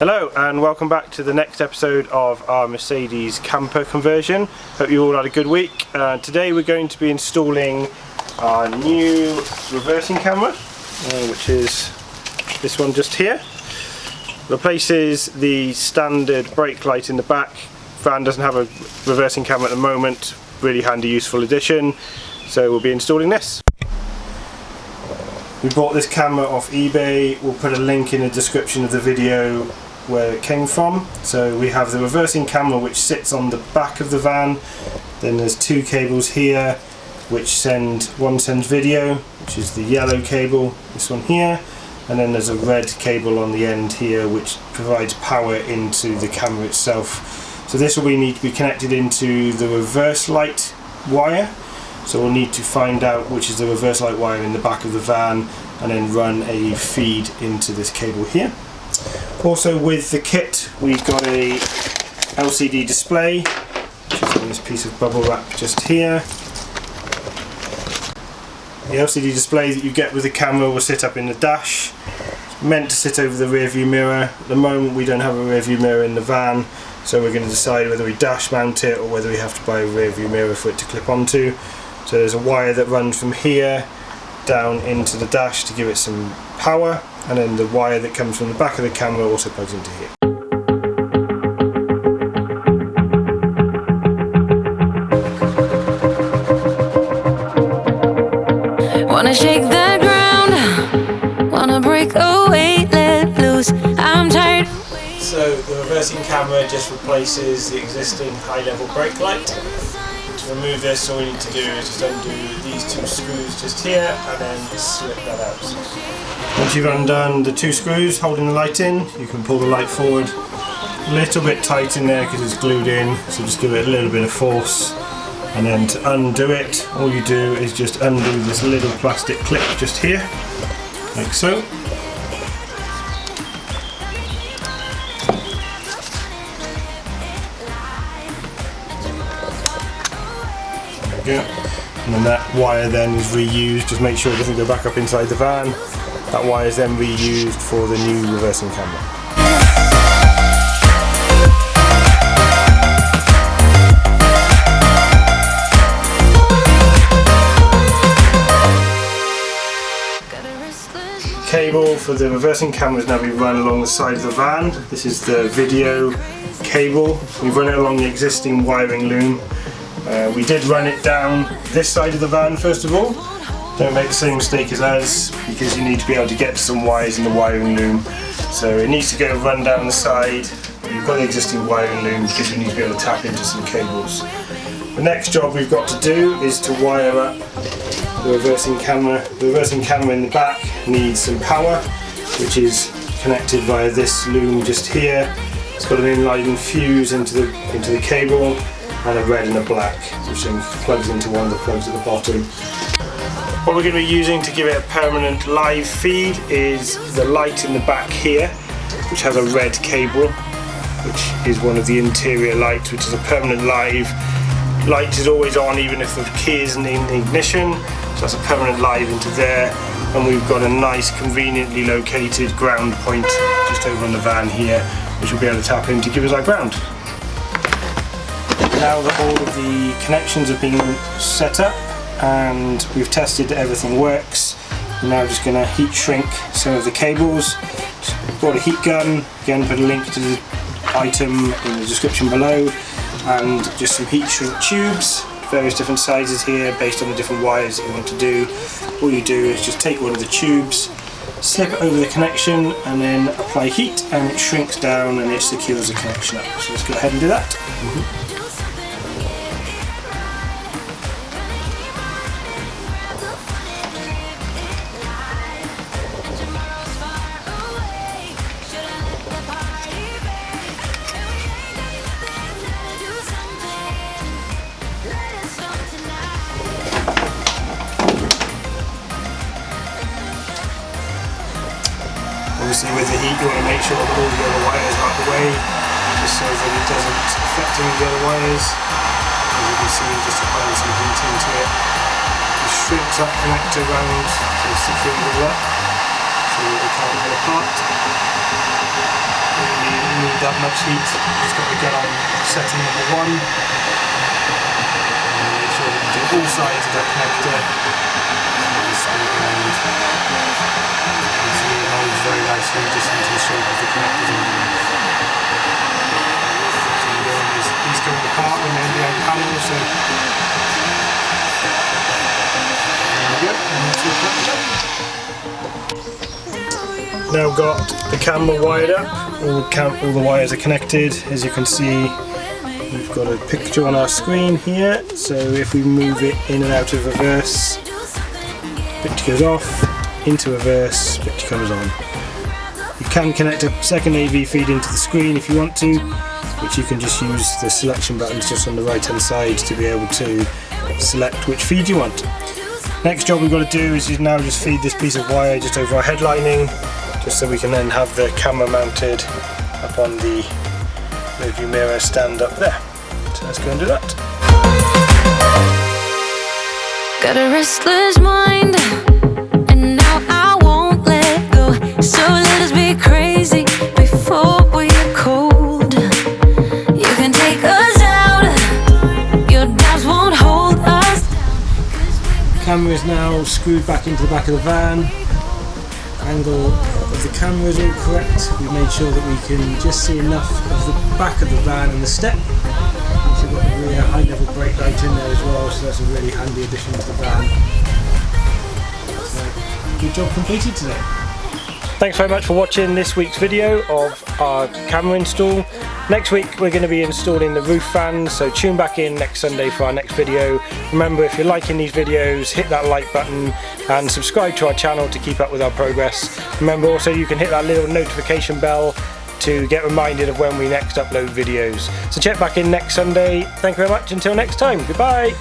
Hello and welcome back to the next episode of our Mercedes camper conversion. Hope you all had a good week. Today we're going to be installing our new reversing camera, which is this one just here. Replaces the standard brake light in the back. Van doesn't have a reversing camera at the moment. Really handy, useful addition. So we'll be installing this. We bought this camera off eBay. We'll put a link in the description of the video where it came from. So we have the reversing camera which sits on the back of the van. Then there's two cables here which one sends video, which is the yellow cable, this one here, and then there's a red cable on the end here which provides power into the camera itself. So this will need to be connected into the reverse light wire. So we'll need to find out which is the reverse light wire in the back of the van and then run a feed into this cable here. Also with the kit we've got a LCD display, which is on this piece of bubble wrap just here. The LCD display that you get with the camera will sit up in the dash. It's meant to sit over the rear view mirror. At the moment we don't have a rear view mirror in the van, so we're going to decide whether we dash mount it or whether we have to buy a rear view mirror for it to clip onto. So there's a wire that runs from here down into the dash to give it some power, and then the wire that comes from the back of the camera also plugs into here. Wanna shake the ground, wanna break away, let loose, I'm tired. So the reversing camera just replaces the existing high level brake light. To remove this, all we need to do is just undo these two screws just here and then slip that out. Once you've undone the two screws holding the light in, you can pull the light forward. A little bit tight in there because it's glued in, so just give it a little bit of force. And then to undo it, all you do is just undo this little plastic clip just here, like so. And then that wire then is reused. Just make sure it doesn't go back up inside the van. That wire is then reused for the new reversing camera. Cable for the reversing camera is now being run along the side of the van. This is the video cable. We've run it along the existing wiring loom. We did run it down this side of the van first of all. Don't make the same mistake as us, because you need to be able to get to some wires in the wiring loom. So it needs to go run down the side. You've got the existing wiring loom because you need to be able to tap into some cables. The next job we've got to do is to wire up the reversing camera. The reversing camera in the back needs some power, which is connected via this loom just here. It's got an inline fuse into the cable, and a red and a black, which then plugs into one of the plugs at the bottom. What we're going to be using to give it a permanent live feed is the light in the back here, which has a red cable, which is one of the interior lights, which is a permanent live. Light is always on even if the key isn't in the ignition, so that's a permanent live into there. And we've got a nice conveniently located ground point just over on the van here, which we'll be able to tap in to give us our ground. Now that all of the connections have been set up and we've tested that everything works, we're now just going to heat shrink some of the cables. Bought a heat gun, again put a link to the item in the description below, and just some heat shrink tubes, various different sizes here based on the different wires that you want to do. All you do is just take one of the tubes, slip it over the connection and then apply heat, and it shrinks down and it secures the connection up. So let's go ahead and do that. Obviously with the heat you want to make sure that all the other wires are out of the way, just so that it doesn't affect any of the other wires. As you can see, just applying some heat into it. It shrinks that connector round to secure it all up. So so they can't pull apart. Don't need that much heat, just got to get on setting number 1. And make sure that you do all sides of that connector. You see it holds very nicely just into the shape of the connectors underneath. So you don't want these coming apart when they're behind the panel, so there we go, and that's all connected up. Now got the camera wired up, all the wires are connected. As you can see, we've got a picture on our screen here, so if we move it in and out of reverse, picture goes off, into reverse, picture comes on. You can connect a second AV feed into the screen if you want to, which you can just use the selection buttons just on the right hand side to be able to select which feed you want. Next job we've got to do is now just feed this piece of wire just over our headlining, just so we can then have the camera mounted up on the rearview mirror stand up there. So let's go and do that. Got a restless mind, and now I won't let go. So let us be crazy before we're cold. You can take us out, your doubts won't hold us down. The camera is now screwed back into the back of the van. Angle of the camera is all correct. We've made sure that we can just see enough of the back of the van and the step. We've got a rear high level brake light in there as well, so that's a really handy addition to the van. So, good job completed today. Thanks very much for watching this week's video of our camera install. Next week we're going to be installing the roof fans, so tune back in next Sunday for our next video. Remember, if you're liking these videos, hit that like button and subscribe to our channel to keep up with our progress. Remember also you can hit that little notification bell to get reminded of when we next upload videos. So check back in next Sunday. Thank you very much. Until next time, goodbye.